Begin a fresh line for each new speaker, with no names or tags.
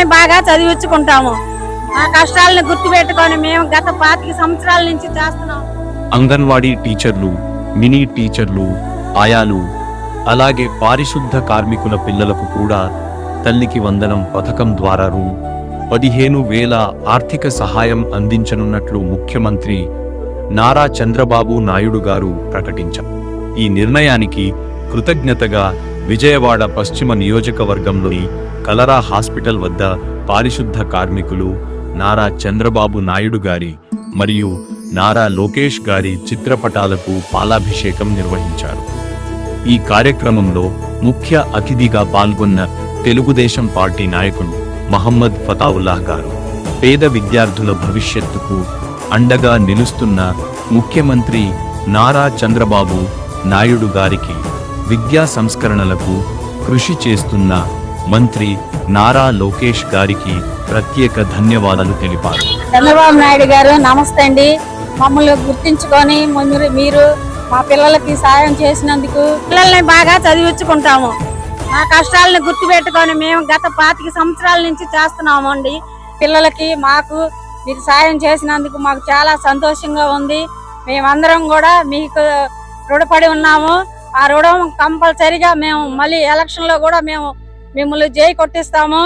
పిల్లల్ని బాగా చదివించుకుంటాము. ఆ కష్టాలను గుర్తుపెట్టుకొని మేము గత 25 సంవత్సరాల నుంచి చేస్తున్నాం.
అంగన్వాడీ టీచర్లు, మినీ టీచర్లు, ఆయాలు, అలాగే పారిశుద్ధ కార్మికుల పిల్లలకు కూడా తల్లికి వందనం పథకం ద్వారా రూ. 15,000 ఆర్థిక సహాయం అందించనున్నట్లు ముఖ్యమంత్రి నారా చంద్రబాబు నాయుడు గారు ప్రకటించారు. ఈ నిర్ణయానికి కృతజ్ఞతగా విజయవాడ పశ్చిమ నియోజకవర్గంలోని కలరా హాస్పిటల్ వద్ద పారిశుద్ధ కార్మికులు నారా చంద్రబాబు నాయుడు గారి మరియు నారా లోకేష్ గారి చిత్రపటాలకు పాలాభిషేకం నిర్వహించారు. ఈ కార్యక్రమంలో ముఖ్య అతిథిగా పాల్గొన్న తెలుగుదేశం పార్టీ నాయకులు మహమ్మద్ ఫతావుల్లాహ్ గారు, పేద విద్యార్థుల భవిష్యత్తుకు అండగా నిలుస్తున్న ముఖ్యమంత్రి నారా చంద్రబాబు నాయుడు గారికి, విద్యా సంస్కరణలకు కృషి చేస్తున్న మంత్రి నారా లోకేష్ గారికి ప్రత్యేక ధన్యవాదాలు తెలిపారు.
చంద్రబాబు నాయుడు గారు నమస్తే అండి. మమ్మల్ని గుర్తించుకొని మీరు మా పిల్లలకి సాయం చేసినందుకు పిల్లల్ని బాగా చదివించుకుంటాము. మా కష్టాలను గుర్తుపెట్టుకొని మేము గత 25 సంవత్సరాల నుంచి చేస్తున్నాము అండి. పిల్లలకి మాకు మీరు సాయం చేసినందుకు మాకు చాలా సంతోషంగా ఉంది. మేమందరం కూడా మీకు రుణపడి ఉన్నాము. ఆ రుణం కంపల్సరిగా మేము మళ్ళీ ఎలక్షన్ లో కూడా మేము మిమ్మల్ని జై కొట్టిస్తాము.